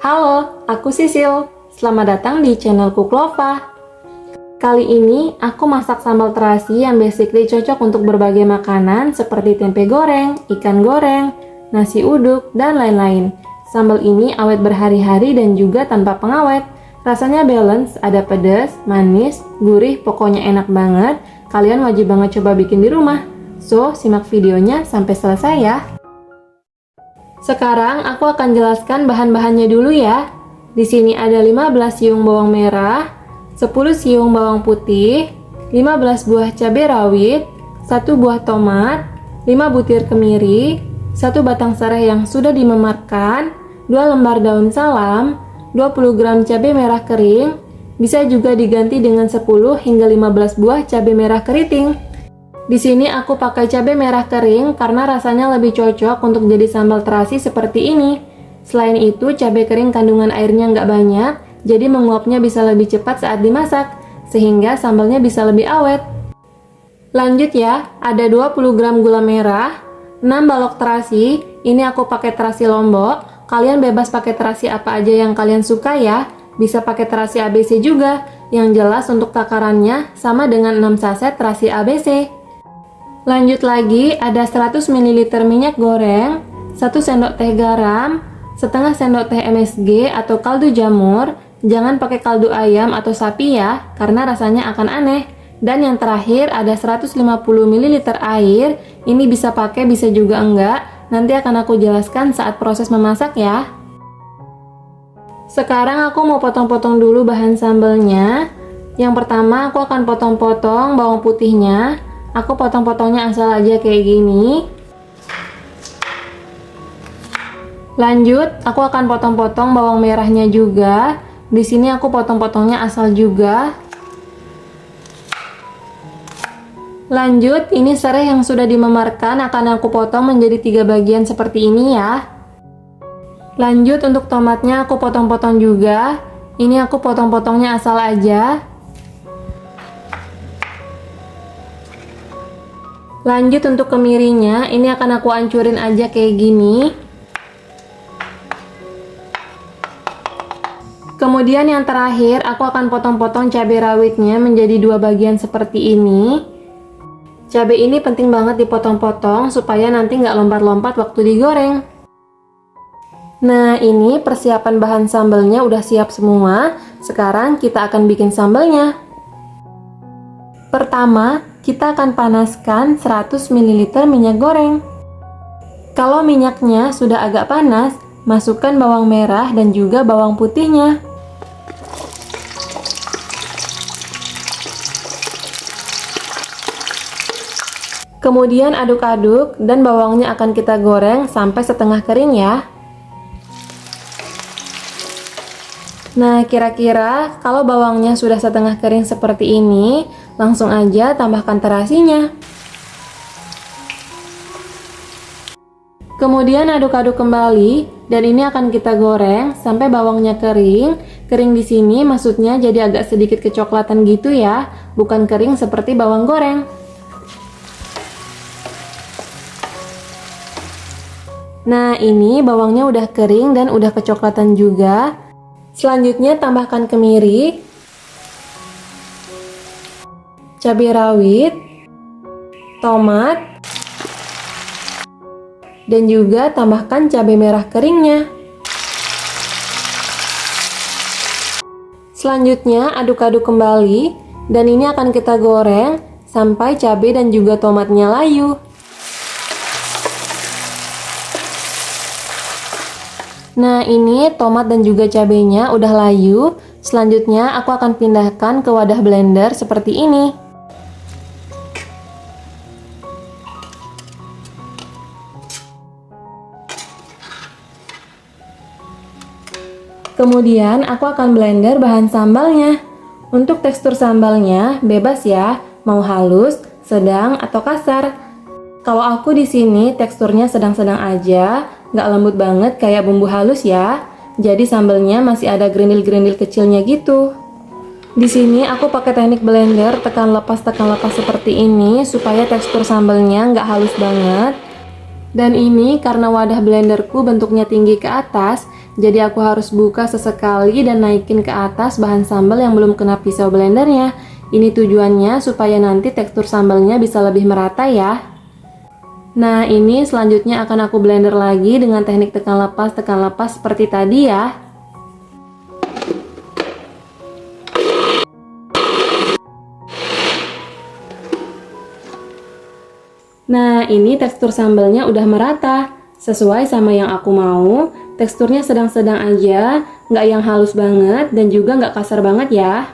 Halo, aku Sisil. Selamat datang di channel Kuklova. Kali ini aku masak sambal terasi yang basically cocok untuk berbagai makanan seperti tempe goreng, ikan goreng, nasi uduk, dan lain-lain. Sambal ini awet berhari-hari dan juga tanpa pengawet. Rasanya balance, ada pedas, manis, gurih, pokoknya enak banget. Kalian wajib banget coba bikin di rumah. So, simak videonya sampai selesai ya. Sekarang aku akan jelaskan bahan-bahannya dulu ya. Di sini ada 15 siung bawang merah, 10 siung bawang putih, 15 buah cabai rawit, 1 buah tomat, 5 butir kemiri, 1 batang serai yang sudah dimemarkan, 2 lembar daun salam, 20 gram cabai merah kering, bisa juga diganti dengan 10 hingga 15 buah cabai merah keriting. Di sini aku pakai cabai merah kering karena rasanya lebih cocok untuk jadi sambal terasi seperti ini. Selain itu, cabai kering kandungan airnya nggak banyak, jadi menguapnya bisa lebih cepat saat dimasak, sehingga sambalnya bisa lebih awet. Lanjut ya, ada 20 gram gula merah, 6 balok terasi, ini aku pakai terasi lombok, kalian bebas pakai terasi apa aja yang kalian suka ya, bisa pakai terasi ABC juga, yang jelas untuk takarannya sama dengan 6 saset terasi ABC. Lanjut lagi, ada 100 ml minyak goreng, 1 sendok teh garam, setengah sendok teh MSG atau kaldu jamur. Jangan pakai kaldu ayam atau sapi ya, karena rasanya akan aneh. Dan yang terakhir ada 150 ml air. Ini bisa pakai, bisa juga enggak. Nanti akan aku jelaskan saat proses memasak ya. Sekarang aku mau potong-potong dulu bahan sambalnya. Yang pertama aku akan potong-potong bawang putihnya. Aku potong-potongnya asal aja kayak gini. Lanjut, aku akan potong-potong bawang merahnya juga. Di sini aku potong-potongnya asal juga. Lanjut, ini serai yang sudah dimemarkan akan aku potong menjadi 3 bagian seperti ini ya. Lanjut, untuk tomatnya aku potong-potong juga. Ini aku potong-potongnya asal aja. Lanjut untuk kemirinya, ini akan aku hancurin aja kayak gini. Kemudian yang terakhir, aku akan potong-potong cabai rawitnya menjadi 2 bagian seperti ini. Cabai ini penting banget dipotong-potong supaya nanti nggak lompat-lompat waktu digoreng. Nah, ini persiapan bahan sambalnya udah siap semua. Sekarang kita akan bikin sambalnya. Pertama, kita akan panaskan 100 ml minyak goreng. Kalau minyaknya sudah agak panas, masukkan bawang merah dan juga bawang putihnya. Kemudian aduk-aduk dan bawangnya akan kita goreng sampai setengah kering ya. Nah, kira-kira kalau bawangnya sudah setengah kering seperti ini, langsung aja tambahkan terasinya. Kemudian aduk-aduk kembali dan ini akan kita goreng sampai bawangnya kering. Kering di sini maksudnya jadi agak sedikit kecoklatan gitu ya, bukan kering seperti bawang goreng. Nah, ini bawangnya udah kering dan udah kecoklatan juga. Selanjutnya tambahkan kemiri, cabai rawit, tomat, dan juga tambahkan cabai merah keringnya. Selanjutnya aduk-aduk kembali dan ini akan kita goreng sampai cabai dan juga tomatnya layu. Nah, ini tomat dan juga cabenya udah layu. Selanjutnya aku akan pindahkan ke wadah blender seperti ini. Kemudian aku akan blender bahan sambalnya. Untuk tekstur sambalnya bebas ya, mau halus, sedang, atau kasar. Kalau aku di sini teksturnya sedang-sedang aja, nggak lembut banget kayak bumbu halus ya. Jadi sambalnya masih ada grindil-grindil kecilnya gitu. Di sini aku pakai teknik blender tekan lepas seperti ini supaya tekstur sambalnya nggak halus banget. Dan ini karena wadah blenderku bentuknya tinggi ke atas, jadi aku harus buka sesekali dan naikin ke atas bahan sambal yang belum kena pisau blendernya. Ini tujuannya supaya nanti tekstur sambalnya bisa lebih merata ya. Nah, ini selanjutnya akan aku blender lagi dengan teknik tekan lepas seperti tadi ya. Nah, ini tekstur sambalnya udah merata, sesuai sama yang aku mau. Teksturnya sedang-sedang aja, nggak yang halus banget dan juga nggak kasar banget ya.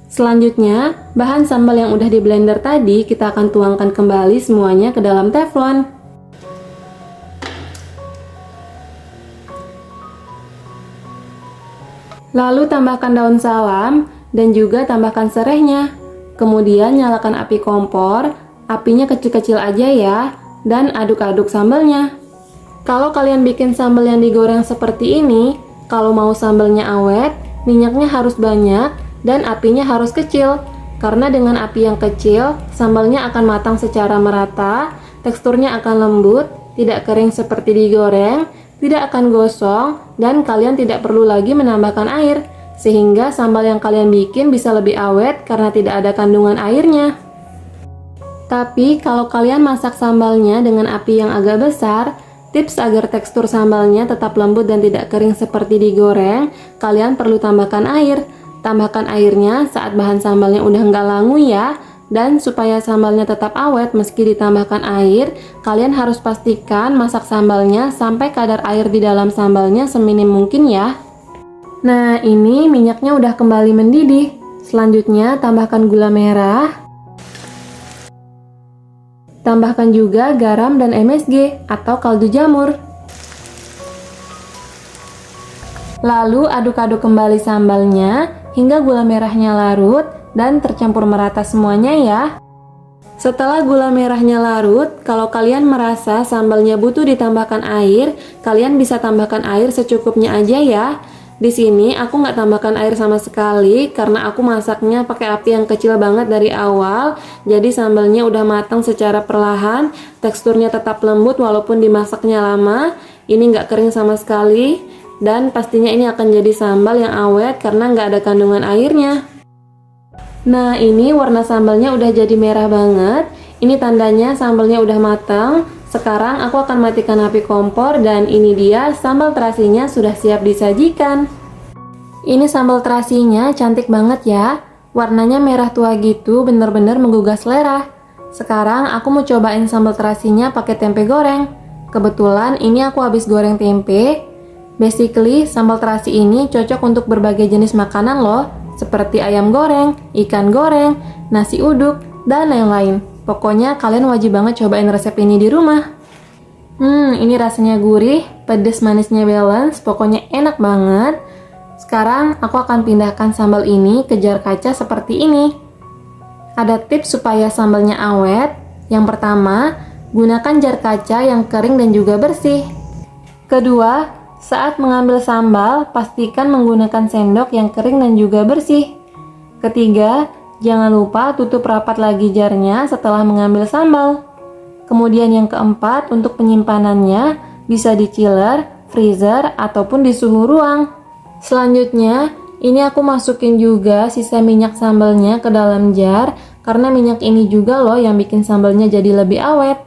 Selanjutnya, bahan sambal yang udah di blender tadi kita akan tuangkan kembali semuanya ke dalam teflon. Lalu tambahkan daun salam dan juga tambahkan serehnya. Kemudian nyalakan api kompor. Apinya kecil-kecil aja ya, dan aduk-aduk sambalnya. Kalau kalian bikin sambal yang digoreng seperti ini, kalau mau sambalnya awet, minyaknya harus banyak dan apinya harus kecil. Karena dengan api yang kecil, sambalnya akan matang secara merata, teksturnya akan lembut, tidak kering seperti digoreng, tidak akan gosong, dan kalian tidak perlu lagi menambahkan air, sehingga sambal yang kalian bikin bisa lebih awet karena tidak ada kandungan airnya. Tapi kalau kalian masak sambalnya dengan api yang agak besar, tips agar tekstur sambalnya tetap lembut dan tidak kering seperti digoreng, kalian perlu tambahkan air. Tambahkan airnya saat bahan sambalnya udah nggak langu ya. Dan supaya sambalnya tetap awet meski ditambahkan air, kalian harus pastikan masak sambalnya sampai kadar air di dalam sambalnya seminim mungkin ya. Nah, ini minyaknya udah kembali mendidih. Selanjutnya tambahkan gula merah. Tambahkan juga garam dan MSG atau kaldu jamur. Lalu aduk-aduk kembali sambalnya hingga gula merahnya larut dan tercampur merata semuanya ya. Setelah gula merahnya larut, kalau kalian merasa sambalnya butuh ditambahkan air, kalian bisa tambahkan air secukupnya aja ya. Di sini aku nggak tambahkan air sama sekali karena aku masaknya pakai api yang kecil banget dari awal. Jadi sambalnya udah matang secara perlahan, teksturnya tetap lembut walaupun dimasaknya lama. Ini nggak kering sama sekali dan pastinya ini akan jadi sambal yang awet karena nggak ada kandungan airnya. Nah, ini warna sambalnya udah jadi merah banget. Ini tandanya sambalnya udah matang. Sekarang aku akan matikan api kompor dan ini dia sambal terasinya sudah siap disajikan. Ini sambal terasinya cantik banget ya. Warnanya merah tua gitu, bener-bener menggugah selera. Sekarang aku mau cobain sambal terasinya pakai tempe goreng. Kebetulan ini aku habis goreng tempe. Basically, sambal terasi ini cocok untuk berbagai jenis makanan loh, seperti ayam goreng, ikan goreng, nasi uduk, dan lain-lain. Pokoknya kalian wajib banget cobain resep ini di rumah. Ini rasanya gurih, pedas manisnya balance, pokoknya enak banget. Sekarang aku akan pindahkan sambal ini ke jar kaca seperti ini. Ada tips supaya sambalnya awet. Yang pertama, gunakan jar kaca yang kering dan juga bersih. Kedua, saat mengambil sambal, pastikan menggunakan sendok yang kering dan juga bersih. Ketiga, jangan lupa tutup rapat lagi jarnya setelah mengambil sambal. Kemudian yang keempat, untuk penyimpanannya bisa di chiller, freezer, ataupun di suhu ruang. Selanjutnya, ini aku masukin juga sisa minyak sambalnya ke dalam jar, karena minyak ini juga loh yang bikin sambalnya jadi lebih awet.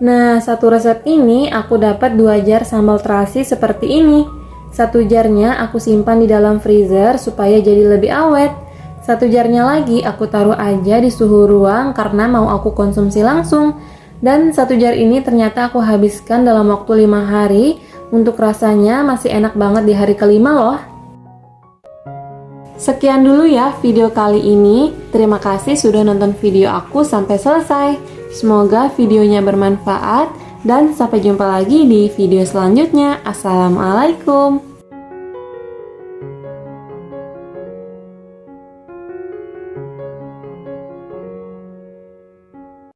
Nah, satu resep ini aku dapat 2 jar sambal terasi seperti ini. Satu jarnya aku simpan di dalam freezer supaya jadi lebih awet. Satu jarnya lagi aku taruh aja di suhu ruang karena mau aku konsumsi langsung. Dan satu jar ini ternyata aku habiskan dalam waktu 5 hari. Untuk rasanya masih enak banget di hari kelima loh. Sekian dulu ya video kali ini. Terima kasih sudah nonton video aku sampai selesai. Semoga videonya bermanfaat dan sampai jumpa lagi di video selanjutnya. Assalamualaikum.